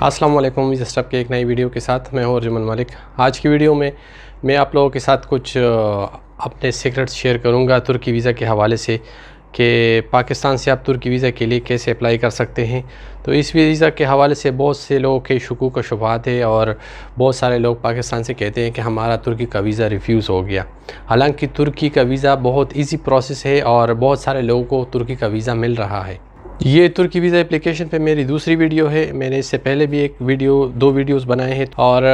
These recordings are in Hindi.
अस्सलाम वालेकुम। इस स्टेप के एक नई वीडियो के साथ मैं हूं अर्जुमन मलिक। आज की वीडियो में मैं आप लोगों के साथ कुछ अपने सीक्रेट्स शेयर करूंगा तुर्की वीज़ा के हवाले से कि पाकिस्तान से आप तुर्की वीज़ा के लिए कैसे अप्लाई कर सकते हैं। तो इस वीज़ा के हवाले से बहुत से लोगों के शुकूक व शुबहात है और बहुत सारे लोग पाकिस्तान से कहते हैं कि हमारा तुर्की का वीज़ा रिफ्यूज़ हो गया। हालांकि तुर्की का वीज़ा बहुत ईजी प्रोसेस है और बहुत सारे लोगों को तुर्की का वीज़ा मिल रहा है। ये तुर्की वीज़ा एप्लीकेशन पे मेरी दूसरी वीडियो है। मैंने इससे पहले भी दो वीडियोस बनाए हैं और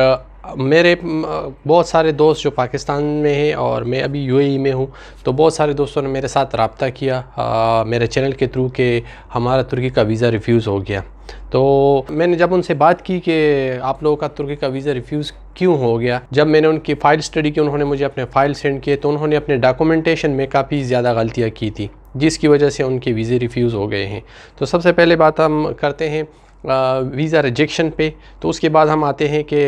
मेरे बहुत सारे दोस्त जो पाकिस्तान में हैं और मैं अभी यूएई में हूँ, तो बहुत सारे दोस्तों ने मेरे साथ रब्ता किया मेरे चैनल के थ्रू कि हमारा तुर्की का वीज़ा रिफ्यूज़ हो गया। तो मैंने जब उनसे बात की कि आप लोगों का तुर्की का वीज़ा रिफ्यूज़ क्यों हो गया, जब मैंने उनकी फ़ाइल स्टडी की, उन्होंने मुझे अपने फ़ाइल सेंड किए, तो उन्होंने अपने डॉक्यूमेंटेशन में काफ़ी ज़्यादा गलतियाँ की थी जिसकी वजह से उनके वीज़े रिफ्यूज़ हो गए हैं। तो सबसे पहले बात हम करते हैं वीज़ा रिजेक्शन पे। तो उसके बाद हम आते हैं कि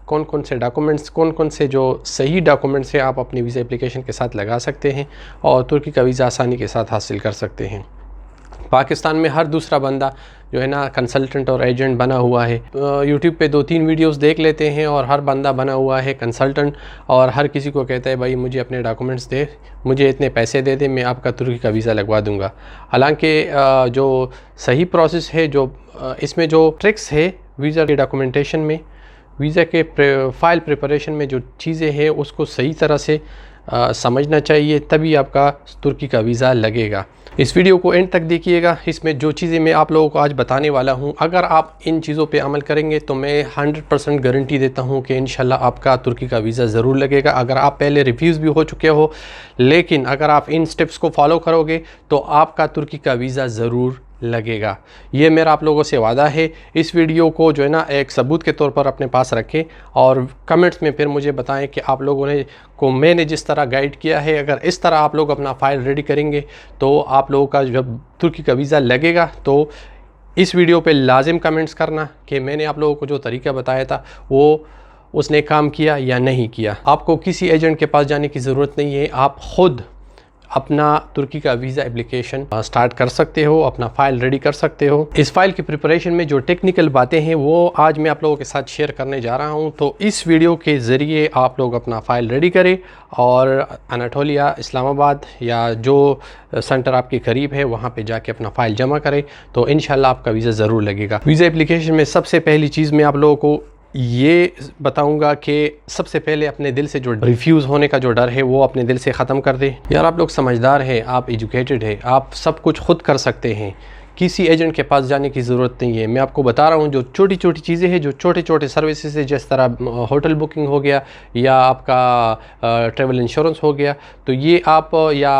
कौन कौन से डॉक्यूमेंट्स, कौन कौन से जो सही डॉक्यूमेंट्स हैं आप अपनी वीज़ा एप्लीकेशन के साथ लगा सकते हैं और तुर्की का वीज़ा आसानी के साथ हासिल कर सकते हैं। पाकिस्तान में हर दूसरा बंदा जो है ना कंसल्टेंट और एजेंट बना हुआ है। यूट्यूब पे 2-3 वीडियोस देख लेते हैं और हर बंदा बना हुआ है कंसल्टेंट और हर किसी को कहता है भाई मुझे अपने डॉक्यूमेंट्स दे, मुझे इतने पैसे दे दे, मैं आपका तुर्की का वीज़ा लगवा दूंगा। हालांकि जो सही प्रोसेस है, जो इसमें जो ट्रिक्स है वीज़ा के डॉक्यूमेंटेशन में, वीज़ा के फ़ाइल प्रिपरेशन में जो चीज़ें हैं उसको सही तरह से समझना चाहिए, तभी आपका तुर्की का वीज़ा लगेगा। इस वीडियो को एंड तक देखिएगा। इसमें जो चीज़ें मैं आप लोगों को आज बताने वाला हूं, अगर आप इन चीज़ों पे अमल करेंगे तो मैं 100% गारंटी देता हूं कि इंशाल्लाह आपका तुर्की का वीज़ा ज़रूर लगेगा। अगर आप पहले रिफ्यूज़ भी हो चुके हो, लेकिन अगर आप इन स्टेप्स को फॉलो करोगे तो आपका तुर्की का वीज़ा ज़रूर लगेगा। ये मेरा आप लोगों से वादा है। इस वीडियो को जो है ना एक सबूत के तौर पर अपने पास रखें और कमेंट्स में फिर मुझे बताएं कि आप लोगों ने मैंने जिस तरह गाइड किया है, अगर इस तरह आप लोग अपना फ़ाइल रेडी करेंगे तो आप लोगों का जब तुर्की का वीज़ा लगेगा तो इस वीडियो पे लाजिम कमेंट्स करना कि मैंने आप लोगों को जो तरीका बताया था वो उसने काम किया या नहीं किया। आपको किसी एजेंट के पास जाने की ज़रूरत नहीं है, आप ख़ुद अपना तुर्की का वीज़ा एप्लीकेशन स्टार्ट कर सकते हो, अपना फ़ाइल रेडी कर सकते हो। इस फ़ाइल की प्रिपरेशन में जो टेक्निकल बातें हैं वो आज मैं आप लोगों के साथ शेयर करने जा रहा हूं। तो इस वीडियो के ज़रिए आप लोग अपना फ़ाइल रेडी करें और अनाटोलिया, इस्लामाबाद या जो सेंटर आपके करीब है वहाँ पे जाके अपना फ़ाइल जमा करें, तो इंशाल्लाह आपका वीज़ा ज़रूर लगेगा। वीज़ा एप्लीकेशन में सबसे पहली चीज़ मैं आप लोगों को ये बताऊंगा कि सबसे पहले अपने दिल से जो रिफ्यूज़ होने का जो डर है वो अपने दिल से ख़त्म कर दें। यार आप लोग समझदार हैं, आप एजुकेटेड हैं, आप सब कुछ खुद कर सकते हैं, किसी एजेंट के पास जाने की ज़रूरत नहीं है। मैं आपको बता रहा हूँ जो छोटी छोटी चीज़ें हैं, जो छोटे छोटे सर्विसेज है, जिस तरह होटल बुकिंग हो गया या आपका ट्रैवल इंश्योरेंस हो गया, तो ये आप या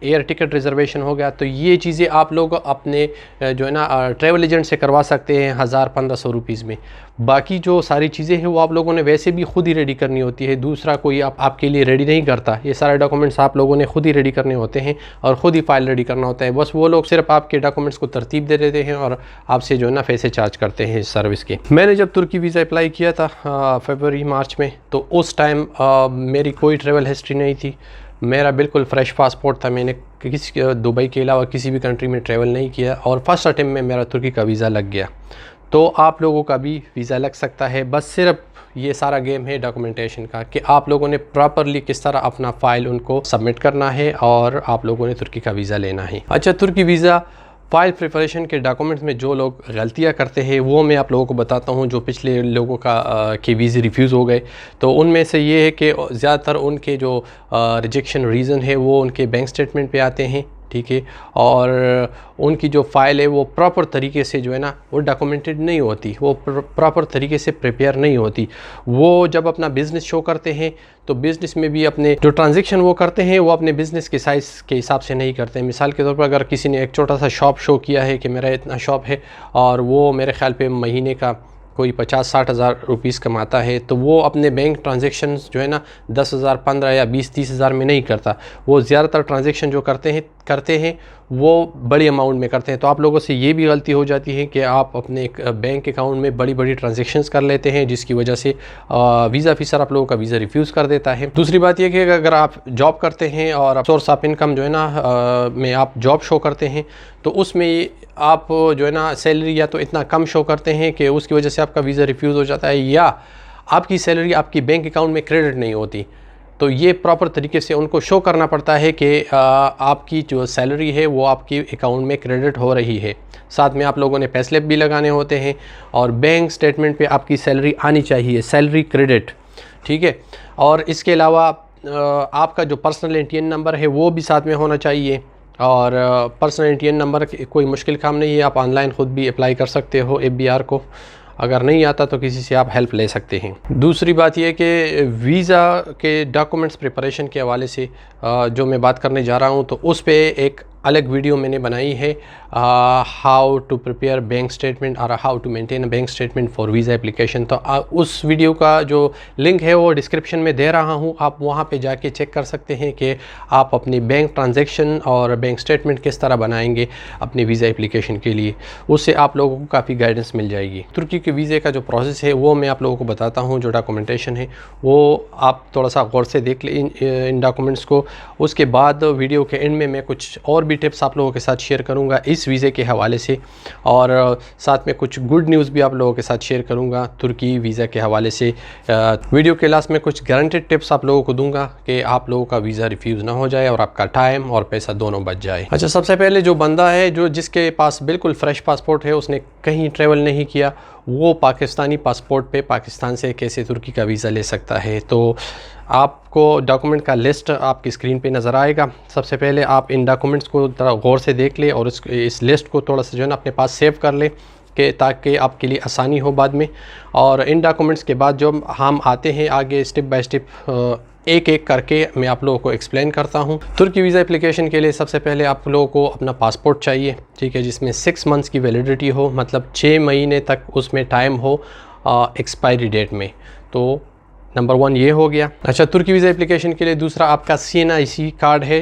एयर टिकट रिज़र्वेशन हो गया, तो ये चीज़ें आप लोग अपने जो है ना ट्रैवल एजेंट से करवा सकते हैं 1000-1500 रुपीज़ में। बाकी जो सारी चीज़ें हैं वो आप लोगों ने वैसे भी खुद ही रेडी करनी होती है, दूसरा कोई आपके लिए रेडी नहीं करता। ये सारे डॉक्यूमेंट्स आप लोगों ने खुद ही रेडी करने होते हैं और ख़ुद ही फ़ाइल रेडी करना होता है। बस वो लोग सिर्फ आपके डॉक्यूमेंट्स को तरतीब दे देते हैं और आपसे जो है ना पैसे चार्ज करते हैं इस सर्विस के। मैंने जब तुर्की वीज़ा अप्लाई किया था फरवरी-मार्च में, तो उस टाइम मेरी कोई ट्रैवल हिस्ट्री नहीं थी, मेरा बिल्कुल फ्रेश पासपोर्ट था। मैंने किसी दुबई के अलावा किसी भी कंट्री में ट्रैवल नहीं किया और फर्स्ट अटेम्प्ट में मेरा तुर्की का वीज़ा लग गया। तो आप लोगों का भी वीज़ा लग सकता है। बस सिर्फ ये सारा गेम है डॉक्यूमेंटेशन का कि आप लोगों ने प्रॉपरली किस तरह अपना फ़ाइल उनको सबमिट करना है और आप लोगों ने तुर्की का वीज़ा लेना है। अच्छा, तुर्की वीज़ा फ़ाइल प्रिपरेशन के डॉक्यूमेंट्स में जो लोग गलतियां करते हैं वो मैं आप लोगों को बताता हूं। जो पिछले लोगों के वीज़े रिफ्यूज़ हो गए, तो उनमें से ये है कि ज़्यादातर उनके जो रिजेक्शन रीज़न है वो उनके बैंक स्टेटमेंट पे आते हैं, ठीक है, और उनकी जो फ़ाइल है वो प्रॉपर तरीके से जो है ना वो डॉक्यूमेंटेड नहीं होती, वो प्रॉपर तरीके से प्रिपेयर नहीं होती। वो जब अपना बिज़नेस शो करते हैं तो बिज़नेस में भी अपने जो ट्रांजैक्शन वो करते हैं वो अपने बिज़नेस के साइज़ के हिसाब से नहीं करते हैं। मिसाल के तौर पर अगर किसी ने एक छोटा सा शॉप शो किया है कि मेरा इतना शॉप है और वो मेरे ख़्याल पे महीने का कोई 50-60 हज़ार रुपीज़ कमाता है, तो वो अपने बैंक ट्रांजैक्शंस जो है ना 10,000, 15 या 20-30 हज़ार में नहीं करता। वो ज़्यादातर ट्रांजैक्शन जो करते हैं वो बड़ी अमाउंट में करते हैं। तो आप लोगों से ये भी गलती हो जाती है कि आप अपने एक बैंक अकाउंट में बड़ी बड़ी ट्रांजेक्शन्स कर लेते हैं, जिसकी वजह से वीज़ा ऑफिसर आप लोगों का वीज़ा रिफ्यूज़ कर देता है। दूसरी बात यह कि अगर आप जॉब करते हैं और सोर्स ऑफ इनकम जो है ना में आप जॉब शो करते हैं, तो उसमें आप जो है ना सैलरी या तो इतना कम शो करते हैं कि उसकी वजह से आपका वीज़ा रिफ्यूज़ हो जाता है, या आपकी सैलरी आपकी बैंक अकाउंट में क्रेडिट नहीं होती। तो ये प्रॉपर तरीके से उनको शो करना पड़ता है कि आपकी जो सैलरी है वो आपकी अकाउंट में क्रेडिट हो रही है। साथ में आप लोगों ने पे स्लिप भी लगाने होते हैं और बैंक स्टेटमेंट पे आपकी सैलरी आनी चाहिए, सैलरी क्रेडिट, ठीक है। और इसके अलावा आपका जो पर्सनल एनटीएन नंबर है वो भी साथ में होना चाहिए। और पर्सनल एनटीएन नंबर कोई मुश्किल काम नहीं है, आप ऑनलाइन ख़ुद भी अप्लाई कर सकते हो FBR को। अगर नहीं आता तो किसी से आप हेल्प ले सकते हैं। दूसरी बात यह कि वीज़ा के डॉक्यूमेंट्स प्रिपरेशन के हवाले से जो मैं बात करने जा रहा हूं, तो उस पे एक अलग वीडियो मैंने बनाई है, how to prepare bank statement और how to maintain a bank statement for visa application. तो उस वीडियो का जो लिंक है वो डिस्क्रिप्शन में दे रहा हूँ, आप वहाँ पे जाके चेक कर सकते हैं कि आप अपनी बैंक ट्रांजैक्शन और बैंक स्टेटमेंट किस तरह बनाएंगे अपनी वीज़ा एप्लीकेशन के लिए। उससे आप लोगों को काफ़ी गाइडेंस मिल जाएगी। तुर्की के वीज़े का जो प्रोसेस है वो मैं आप लोगों को बताता हूँ। जो डॉक्यूमेंटेशन है वो आप थोड़ा सा गौर से देख लें इन डॉक्यूमेंट्स को। उसके बाद वीडियो के एंड में मैं कुछ और भी टिप्स आप लोगों के साथ शेयर करूंगा इस वीज़े के हवाले से, और साथ में कुछ गुड न्यूज़ भी आप लोगों के साथ शेयर करूंगा तुर्की वीज़ा के हवाले से। वीडियो के लास्ट में कुछ गारंटेड टिप्स आप लोगों को दूंगा कि आप लोगों का वीज़ा रिफ्यूज़ ना हो जाए और आपका टाइम और पैसा दोनों बच जाए। अच्छा, सबसे पहले जो बंदा है जिसके पास बिल्कुल फ्रेश पासपोर्ट है, उसने कहीं ट्रैवल नहीं किया, वो पाकिस्तानी पासपोर्ट पे पाकिस्तान से कैसे तुर्की का वीज़ा ले सकता है। तो आपको डॉक्यूमेंट का लिस्ट आपकी स्क्रीन पे नज़र आएगा। सबसे पहले आप इन डॉक्यूमेंट्स को गौर से देख लें और इस लिस्ट को थोड़ा सा जो है ना अपने पास सेव कर लें कि ताकि आपके लिए आसानी हो बाद में। और इन डॉक्यूमेंट्स के बाद जो हम आते हैं आगे स्टेप बाय स्टेप एक एक करके मैं आप लोगों को एक्सप्लेन करता हूं। तुर्की वीज़ा एप्लीकेशन के लिए सबसे पहले आप लोगों को अपना पासपोर्ट चाहिए, ठीक है, जिसमें 6 मंथ्स की वैलिडिटी हो, मतलब 6 महीने तक उसमें टाइम हो एक्सपायरी डेट में। तो नंबर 1 ये हो गया। अच्छा, तुर्की वीज़ा एप्लीकेशन के लिए दूसरा आपका CNIC कार्ड है,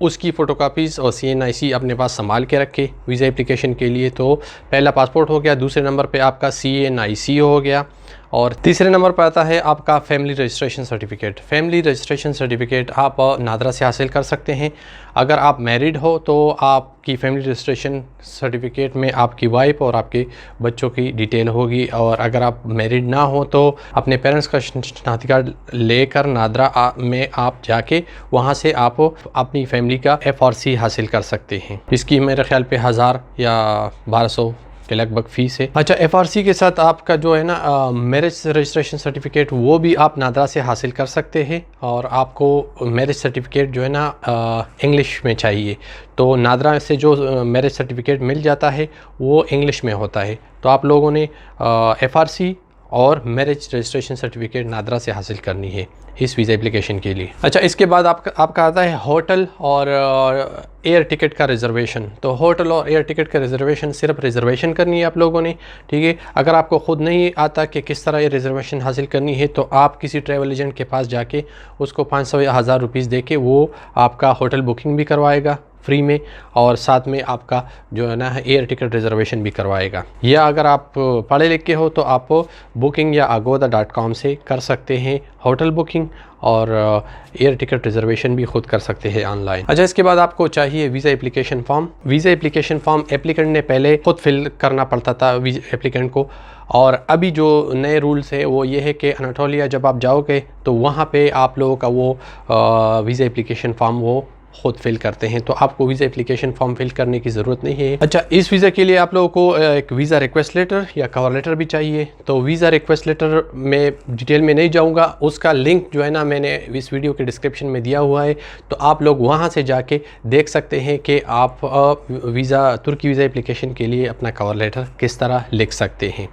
उसकी फ़ोटोकॉपीज़ और CNIC अपने पास संभाल के रखे वीज़ा एप्लीकेशन के लिए। तो पहला पासपोर्ट हो गया, दूसरे नंबर पे आपका CNIC हो गया, और तीसरे नंबर पर आता है आपका family registration certificate. Family registration certificate आप नादरा से हासिल कर सकते हैं। अगर आप मैरिड हो तो आपकी फैमिली रजिस्ट्रेशन सर्टिफिकेट में आपकी वाइफ और आपके बच्चों की डिटेल होगी, और अगर आप मैरिड ना हो तो अपने पेरेंट्स का शनाख्ती कार्ड लेकर नादरा में आप जाके वहाँ से आप अपनी फैमिली का FRC हासिल कर सकते हैं। इसकी मेरे ख्याल पे 1000 या 1200 के लगभग फ़ीस है। अच्छा, FRC के साथ आपका जो है ना मैरिज रजिस्ट्रेशन सर्टिफिकेट वो भी आप नादरा से हासिल कर सकते हैं, और आपको मैरिज सर्टिफिकेट जो है ना इंग्लिश में चाहिए। तो नादरा से जो मैरिज सर्टिफिकेट मिल जाता है वो इंग्लिश में होता है। तो आप लोगों ने FRC और मैरिज रजिस्ट्रेशन सर्टिफिकेट नादरा से हासिल करनी है इस वीज़ा एप्लीकेशन के लिए। अच्छा, इसके बाद आपका आता है होटल और एयर टिकट का रिज़र्वेशन। तो होटल और एयर टिकट का रिज़र्वेशन सिर्फ रिज़र्वेशन करनी है आप लोगों ने, ठीक है। अगर आपको ख़ुद नहीं आता कि किस तरह ये रिज़र्वेशन हासिल करनी है, तो आप किसी ट्रैवल एजेंट के पास जाके उसको 500 या 1000 रुपीज़ दे के वो आपका होटल बुकिंग भी करवाएगा फ्री में, और साथ में आपका जो है ना एयर टिकट रिज़र्वेशन भी करवाएगा। या अगर आप पढ़े लिखे हो तो आप बुकिंग या agoda.com से कर सकते हैं होटल बुकिंग, और एयर टिकट रिज़र्वेशन भी खुद कर सकते हैं ऑनलाइन। अच्छा, इसके बाद आपको चाहिए visa application form. Visa application form applicant ने पहले खुद फिल करना पड़ता था एप्लीकेंट को, और अभी जो नए रूल्स है वो ये है कि अनाटोलिया जब आप जाओगे तो वहाँ पे आप लोगों का वो वीज़ा एप्लीकेशन फॉर्म वो खुद फिल करते हैं। तो आपको वीज़ा एप्लीकेशन फॉर्म फिल करने की ज़रूरत नहीं है। अच्छा, इस वीज़ा के लिए आप लोगों को एक वीज़ा रिक्वेस्ट लेटर या कवर लेटर भी चाहिए। तो वीज़ा रिक्वेस्ट लेटर में डिटेल में नहीं जाऊंगा, उसका लिंक जो है ना मैंने इस वीडियो के डिस्क्रिप्शन में दिया हुआ है। तो आप लोग वहां से जाके देख सकते हैं कि आप तुर्की वीज़ा एप्लीकेशन के लिए अपना कवर लेटर किस तरह लिख सकते हैं।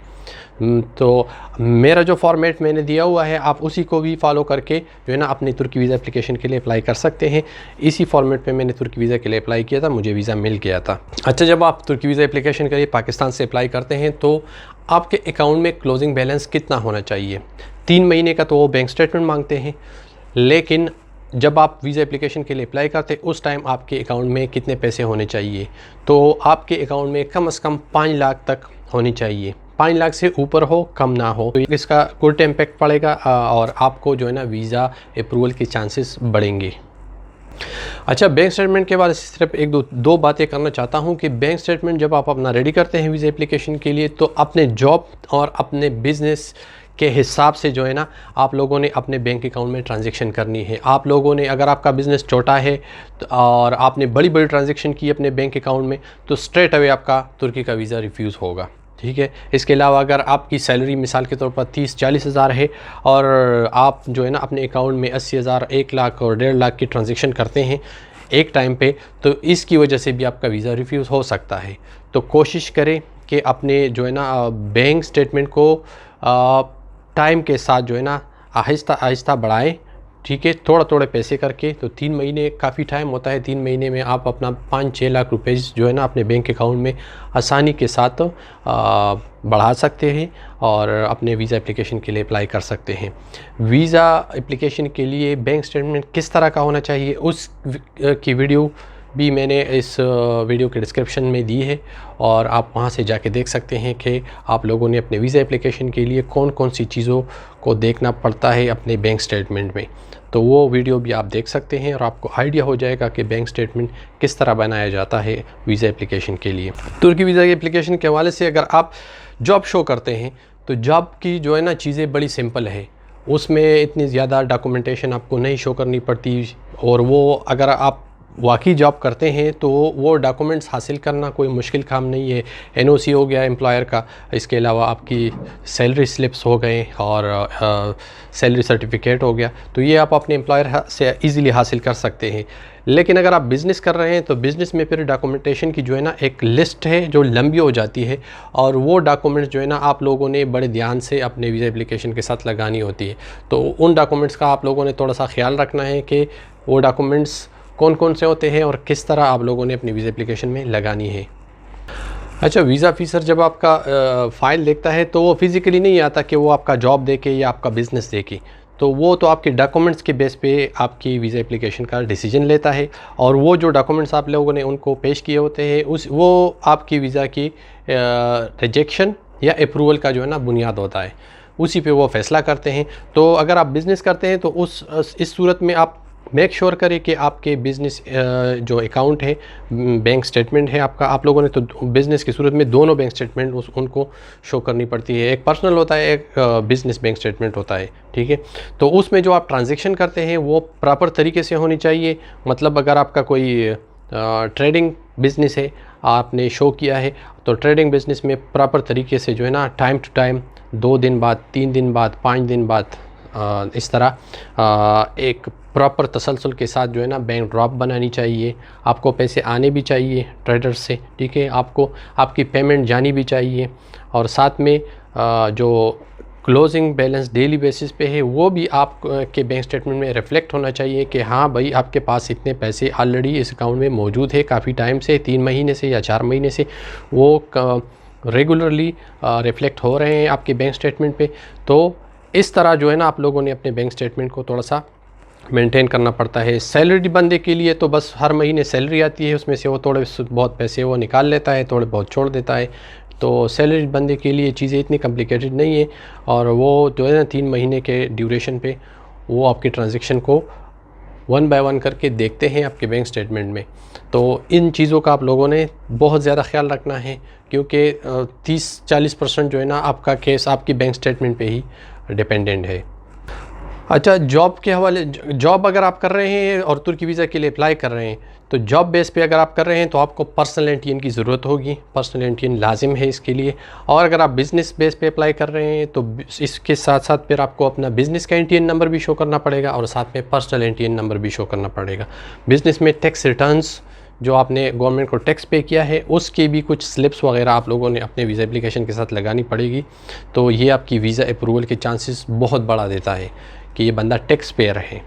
तो मेरा जो फॉर्मेट मैंने दिया हुआ है आप उसी को भी फॉलो करके जो है ना अपनी तुर्की वीज़ा एप्लीकेशन के लिए अप्लाई कर सकते हैं। इसी फॉर्मेट पे मैंने तुर्की वीज़ा के लिए अप्लाई किया था, मुझे वीज़ा मिल गया था। अच्छा, जब आप तुर्की वीज़ा एप्लीकेशन के लिए पाकिस्तान से अप्लाई करते हैं तो आपके अकाउंट में क्लोजिंग बैलेंस कितना होना चाहिए। 3 महीने का तो वो बैंक स्टेटमेंट मांगते हैं, लेकिन जब आप वीज़ा एप्लीकेशन के लिए अप्लाई करते उस टाइम आपके अकाउंट में कितने पैसे होने चाहिए, तो आपके अकाउंट में कम से कम 5 लाख तक होनी चाहिए। 5 लाख से ऊपर हो, कम ना हो, तो इसका गुड इम्पैक्ट पड़ेगा और आपको जो है ना वीज़ा अप्रूवल के चांसेस बढ़ेंगे। अच्छा, बैंक स्टेटमेंट के बारे में सिर्फ एक दो बातें करना चाहता हूं कि बैंक स्टेटमेंट जब आप अपना रेडी करते हैं वीज़ा एप्लीकेशन के लिए, तो अपने जॉब और अपने बिज़नेस के हिसाब से जो है ना आप लोगों ने अपने बैंक अकाउंट में ट्रांजैक्शन करनी है। आप लोगों ने, अगर आपका बिज़नेस छोटा है और आपने बड़ी बड़ी ट्रांजैक्शन की अपने बैंक अकाउंट में, तो स्ट्रेट अवे आपका तुर्की का वीज़ा रिफ्यूज़ होगा, ठीक है। इसके अलावा अगर आपकी सैलरी मिसाल के तौर पर 30-40 हज़ार है और आप जो है ना अपने अकाउंट में 80 हज़ार, 1 लाख और 1.5 लाख की ट्रांजैक्शन करते हैं एक टाइम पे, तो इसकी वजह से भी आपका वीज़ा रिफ्यूज़ हो सकता है। तो कोशिश करें कि अपने जो है ना बैंक स्टेटमेंट को टाइम के साथ जो है ना आहिस्ता आहिस्ता बढ़ाएं, ठीक है, थोड़ा थोड़े पैसे करके। तो 3 महीने काफ़ी टाइम होता है, 3 महीने में आप अपना 5-6 लाख रुपए जो है ना अपने बैंक अकाउंट में आसानी के साथ बढ़ा सकते हैं और अपने वीज़ा एप्लीकेशन के लिए अप्लाई कर सकते हैं। वीज़ा एप्लीकेशन के लिए बैंक स्टेटमेंट किस तरह का होना चाहिए उस की वीडियो भी मैंने इस वीडियो के डिस्क्रिप्शन में दी है और आप वहां से जाके देख सकते हैं कि आप लोगों ने अपने वीज़ा एप्लीकेशन के लिए कौन कौन सी चीज़ों को देखना पड़ता है अपने बैंक स्टेटमेंट में। तो वो वीडियो भी आप देख सकते हैं और आपको आइडिया हो जाएगा कि बैंक स्टेटमेंट किस तरह बनाया जाता है वीज़ा एप्लीकेशन के लिए। तुर्की वीज़ा के एप्लीकेशन के हवाले से अगर आप जॉब शो करते हैं तो जॉब की जो है ना चीज़ें बड़ी सिंपल है, उसमें इतनी ज़्यादा डॉक्यूमेंटेशन आपको नहीं शो करनी पड़ती और वो अगर आप वाकई जॉब करते हैं तो वो डॉक्यूमेंट्स हासिल करना कोई मुश्किल काम नहीं है। एनओसी हो गया एम्प्लॉयर का, इसके अलावा आपकी सैलरी स्लिप्स हो गए और सैलरी सर्टिफिकेट हो गया, तो ये आप अपने एम्प्लॉयर से इजीली हासिल कर सकते हैं। लेकिन अगर आप बिज़नेस कर रहे हैं तो बिज़नेस में फिर डॉक्यूमेंटेशन की जो है ना एक लिस्ट है जो लंबी हो जाती है और वो डॉक्यूमेंट्स जो है ना आप लोगों ने बड़े ध्यान से अपने वीज़ा एप्लीकेशन के साथ लगानी होती है। तो उन डॉक्यूमेंट्स का आप लोगों ने थोड़ा सा ख्याल रखना है कि वो डॉक्यूमेंट्स कौन कौन से होते हैं और किस तरह आप लोगों ने अपनी वीज़ा एप्लीकेशन में लगानी है। अच्छा, वीज़ा ऑफिसर जब आपका फ़ाइल देखता है तो वो फिज़िकली नहीं आता कि वो आपका जॉब देखे या आपका बिज़नेस देखे, तो वो तो आपके डॉक्यूमेंट्स के बेस पे आपकी वीज़ा एप्लीकेशन का डिसीजन लेता है और वो जो डॉक्यूमेंट्स आप लोगों ने उनको पेश किए होते हैं वो आपकी वीज़ा की रिजेक्शन या अप्रूवल का जो है ना बुनियाद होता है, उसी पे वो फ़ैसला करते हैं। तो अगर आप बिज़नेस करते हैं तो इस सूरत में आप मेक श्योर करें कि आपके बिज़नेस जो अकाउंट है, बैंक स्टेटमेंट है आपका, आप लोगों ने तो बिज़नेस की सूरत में दोनों बैंक स्टेटमेंट उनको शो करनी पड़ती है। एक पर्सनल होता है, एक बिज़नेस बैंक स्टेटमेंट होता है, ठीक है। तो उसमें जो आप ट्रांजैक्शन करते हैं वो प्रॉपर तरीके से होनी चाहिए। मतलब अगर आपका कोई ट्रेडिंग बिज़नेस है, आपने शो किया है, तो ट्रेडिंग बिज़नेस में प्रॉपर तरीके से जो है ना टाइम टू टाइम 2 दिन बाद, 3 दिन बाद, 5 दिन बाद इस तरह एक प्रॉपर तसलसल के साथ जो है ना बैंक ड्रॉप बनानी चाहिए। आपको पैसे आने भी चाहिए ट्रेडर्स से, ठीक है, आपको आपकी पेमेंट जानी भी चाहिए और साथ में जो क्लोजिंग बैलेंस डेली बेसिस पे है वो भी आप के बैंक स्टेटमेंट में रिफ्लेक्ट होना चाहिए कि हाँ भाई आपके पास इतने पैसे ऑलरेडी इस अकाउंट में मौजूद है, काफ़ी टाइम से, 3 महीने से या 4 महीने से वो रेगुलरली रिफ्लेक्ट हो रहे हैं आपके बैंक स्टेटमेंट पे। तो इस तरह जो है ना आप लोगों ने अपने बैंक स्टेटमेंट को थोड़ा सा मेंटेन करना पड़ता है। सैलरी बंदे के लिए तो बस हर महीने सैलरी आती है, उसमें से वो थोड़े बहुत पैसे वो निकाल लेता है, थोड़े बहुत छोड़ देता है। तो सैलरी बंदे के लिए चीज़ें इतनी कॉम्प्लिकेटेड नहीं है और वो जो है ना 3 महीने के ड्यूरेशन पे वो आपकी ट्रांजैक्शन को 1 बाय 1 करके देखते हैं आपके बैंक स्टेटमेंट में। तो इन चीज़ों का आप लोगों ने बहुत ज़्यादा ख्याल रखना है क्योंकि 30-40% जो है ना आपका केस आपकी बैंक स्टेटमेंट पे ही डिपेंडेंट है। अच्छा, जॉब के हवाले, जॉब अगर आप कर रहे हैं और तुर्की वीज़ा के लिए अप्लाई कर रहे हैं तो जॉब बेस पे अगर आप कर रहे हैं तो आपको पर्सनल एनटीएन की ज़रूरत होगी, पर्सनल एनटीएन लाजिम है इसके लिए। और अगर आप बिज़नेस बेस पे अप्लाई कर रहे हैं तो इसके साथ साथ फिर आपको अपना बिज़नेस का एनटीएन नंबर भी शो करना पड़ेगा और साथ में पर्सनल एनटीएन नंबर भी शो करना पड़ेगा। बिज़नेस में टैक्स रिटर्न्स जो आपने गवर्नमेंट को टैक्स पे किया है उसके भी कुछ स्लिप्स वगैरह आप लोगों ने अपने वीज़ा एप्लीकेशन के साथ लगानी पड़ेगी। तो ये आपकी वीज़ा अप्रूवल के चांसेस बहुत बढ़ा देता है कि ये बंदा टैक्स पेयर है।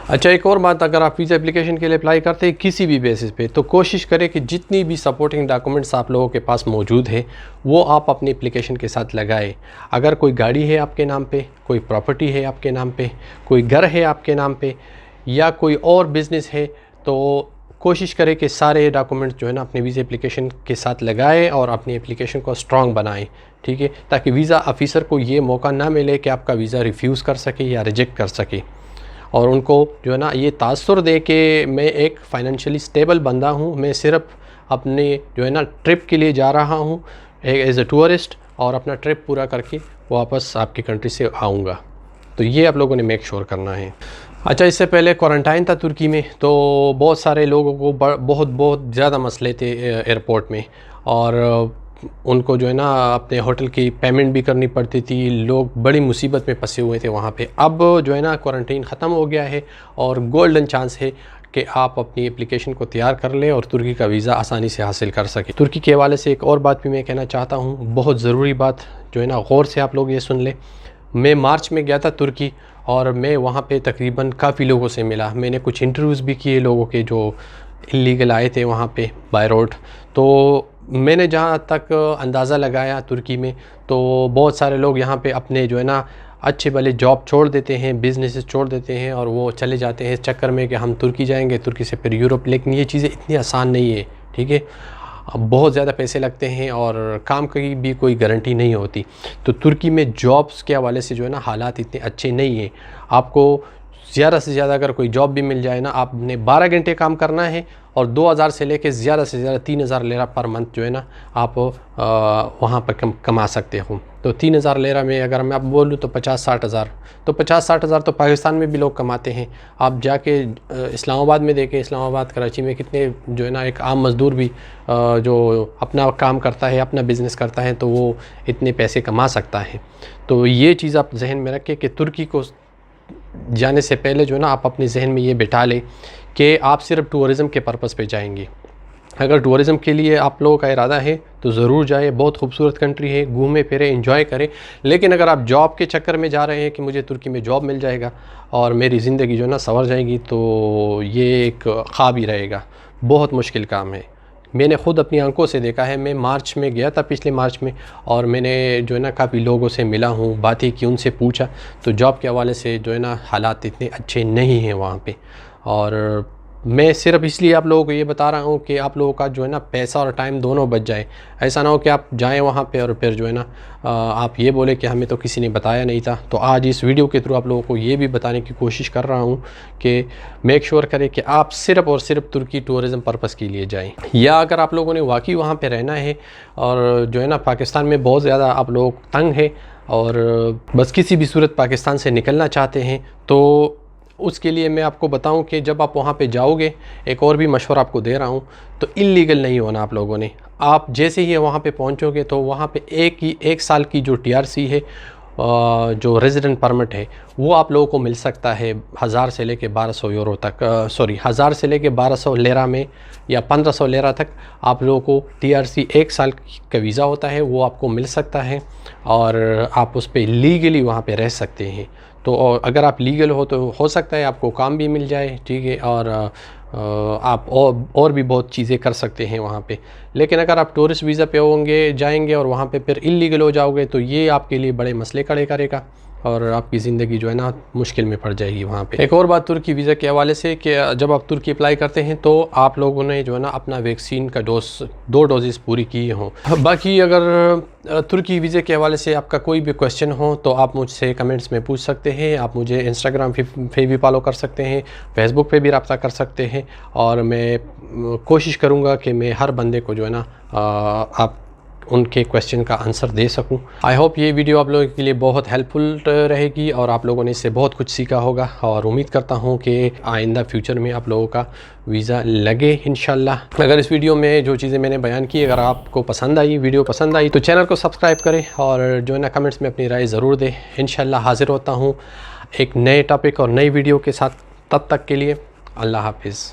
अच्छा, एक और बात, अगर आप वीज़ा एप्लीकेशन के लिए अप्लाई करते हैं किसी भी बेसिस पे तो कोशिश करें कि जितनी भी सपोर्टिंग डॉक्यूमेंट्स आप लोगों के पास मौजूद है वो आप अपनी एप्लीकेशन के साथ लगाएं। अगर कोई गाड़ी है आपके नाम पे, कोई प्रॉपर्टी है आपके नाम पे, कोई घर है आपके नाम पे, या कोई और बिज़नेस है तो कोशिश करें कि सारे डॉक्यूमेंट जो है ना अपने वीज़ा एप्लीकेशन के साथ लगाएं और अपनी एप्लीकेशन को स्ट्रॉन्ग बनाएं, ठीक है, ताकि वीज़ा ऑफ़िसर को ये मौका ना मिले कि आपका वीज़ा रिफ्यूज़ कर सके या रिजेक्ट कर सके, और उनको जो है ना ये तासुर दे कि मैं एक फ़ाइनेंशियली स्टेबल बंदा हूँ, मैं सिर्फ अपने जो है ना ट्रिप के लिए जा रहा हूँ एज़ ए टूरिस्ट, और अपना ट्रिप पूरा करके वापस आपकी कंट्री से आऊँगा। तो ये आप लोगों ने मेक श्योर करना है। अच्छा, इससे पहले क्वारंटाइन था तुर्की में, तो बहुत सारे लोगों को बहुत ज़्यादा मसले थे एयरपोर्ट में, और उनको जो है ना अपने होटल की पेमेंट भी करनी पड़ती थी। लोग बड़ी मुसीबत में फंसे हुए थे वहाँ पे। अब जो है ना क्वारंटाइन ख़त्म हो गया है और गोल्डन चांस है कि आप अपनी एप्लीकेशन को तैयार कर लें और तुर्की का वीज़ा आसानी से हासिल कर सकें। तुर्की के हवाले से एक और बात भी मैं कहना चाहता हूँ, बहुत ज़रूरी बात जो है ना, गौर से आप लोग ये सुन लें। मैं मार्च में गया था तुर्की, और मैं वहाँ पे तकरीबन काफ़ी लोगों से मिला। मैंने कुछ इंटरव्यूज़ भी किए लोगों के जो इल्लीगल आए थे वहाँ पे बाय रोड। तो मैंने जहाँ तक अंदाज़ा लगाया तुर्की में, तो बहुत सारे लोग यहाँ पे अपने जो है ना अच्छे भले जॉब छोड़ देते हैं, बिज़नेस छोड़ देते हैं, और वो चले जाते हैं इस चक्कर में कि हम तुर्की जाएंगे, तुर्की से फिर यूरोप। लेकिन ये चीज़ें इतनी आसान नहीं है, ठीक है, बहुत ज़्यादा पैसे लगते हैं और काम की भी कोई गारंटी नहीं होती। तो तुर्की में जॉब्स के हवाले से जो है ना हालात इतने अच्छे नहीं हैं। आपको ज़्यादा से ज़्यादा अगर कोई जॉब भी मिल जाए ना, आपने 12 घंटे काम करना है और 2000 से लेके ज़्यादा से ज़्यादा 3000 लेरा पर मंथ जो है ना आप वहाँ पर कमा सकते हो। तो 3000 लेरा में अगर मैं आप बोलूँ तो 50-60 हज़ार, तो 50-60 हज़ार तो पाकिस्तान में भी लोग कमाते हैं। आप जाके इस्लामाबाद में देखें, इस्लामाबाद कराची में कितने जो है ना एक आम मज़दूर भी जो अपना काम करता है, अपना बिज़नेस करता है, तो वो इतने पैसे कमा सकता है। तो ये चीज़ आप जहन में रखें कि तुर्की को जाने से पहले जो है ना आप अपने जहन में ये बिठा लें कि आप सिर्फ टूरिज़म के पर्पज़ पे जाएंगे। अगर टूरिज़म के लिए आप लोगों का इरादा है तो ज़रूर जाए, बहुत खूबसूरत कंट्री है, घूमें फिरें, एंजॉय करें। लेकिन अगर आप जॉब के चक्कर में जा रहे हैं कि मुझे तुर्की में जॉब मिल जाएगा और मेरी ज़िंदगी जो है ना संवर जाएगी, तो ये एक ख्वाब ही रहेगा, बहुत मुश्किल काम है। मैंने ख़ुद अपनी आंखों से देखा है। मैं मार्च में गया था, पिछले मार्च में, और मैंने जो है ना काफ़ी लोगों से मिला हूँ, बातें की, उनसे पूछा, तो जॉब के हवाले से जो है ना हालात इतने अच्छे नहीं हैं वहाँ पे। और मैं सिर्फ इसलिए आप लोगों को ये बता रहा हूँ कि आप लोगों का जो है ना पैसा और टाइम दोनों बच जाए। ऐसा ना हो कि आप जाएं वहाँ पे और फिर जो है ना आप ये बोले कि हमें तो किसी ने बताया नहीं था। तो आज इस वीडियो के थ्रू आप लोगों को ये भी बताने की कोशिश कर रहा हूँ कि मेक श्योर करें कि आप सिर्फ और सिर्फ तुर्की टूरिज़म पर्पज़ के लिए जाएँ। या अगर आप लोगों ने वाकई वहाँ पर रहना है और जो है ना पाकिस्तान में बहुत ज़्यादा आप लोग तंग है और बस किसी भी सूरत पाकिस्तान से निकलना चाहते हैं, तो उसके लिए मैं आपको बताऊं कि जब आप वहाँ पे जाओगे, एक और भी मशवरा आपको दे रहा हूँ, तो इल्लीगल नहीं होना आप लोगों ने। आप जैसे ही वहाँ पे पहुँचोगे तो वहाँ पे एक साल की जो TRC है, जो रेजिडेंट परमिट है, वो आप लोगों को मिल सकता है 1000 से लेके 1200 यूरो तक, 1000 से लेके 1200 लेरा में या 1500 लेरा तक आप लोगों को TRC 1 साल का वीज़ा होता है, वो आपको मिल सकता है और आप उस पर लीगली वहाँ पे रह सकते हैं। तो अगर आप लीगल हो तो हो सकता है आपको काम भी मिल जाए, ठीक है, और आप और भी बहुत चीज़ें कर सकते हैं वहाँ पे। लेकिन अगर आप टूरिस्ट वीज़ा पे होंगे, जाएंगे और वहाँ पे फिर इल्लीगल हो जाओगे, तो ये आपके लिए बड़े मसले खड़े करेगा और आपकी ज़िंदगी जो है ना मुश्किल में पड़ जाएगी वहाँ पे। एक और बात तुर्की वीज़ा के हवाले से कि जब आप तुर्की अप्लाई करते हैं तो आप लोगों ने जो है ना अपना वैक्सीन का 2 डोजेस पूरी किए हों। बाकी अगर तुर्की वीज़े के हवाले से आपका कोई भी क्वेश्चन हो तो आप मुझसे कमेंट्स में पूछ सकते हैं। आप मुझे इंस्टाग्राम पे भी फॉलो कर सकते हैं, फेसबुक पे भी रब्ता कर सकते हैं, और मैं कोशिश करूँगा कि मैं हर बंदे को जो है ना आप उनके क्वेश्चन का आंसर दे सकूं। आई होप ये वीडियो आप लोगों के लिए बहुत हेल्पफुल रहेगी और आप लोगों ने इससे बहुत कुछ सीखा होगा, और उम्मीद करता हूं कि आइंदा फ्यूचर में आप लोगों का वीज़ा लगे इंशाल्लाह। अगर इस वीडियो में जो चीज़ें मैंने बयान की अगर आपको पसंद आई, वीडियो पसंद आई, तो चैनल को सब्सक्राइब करें और जो है ना कमेंट्स में अपनी राय ज़रूर दें। इंशाल्लाह हाज़िर होता हूँ एक नए टॉपिक और नई वीडियो के साथ। तब तक के लिए अल्लाह हाफिज़।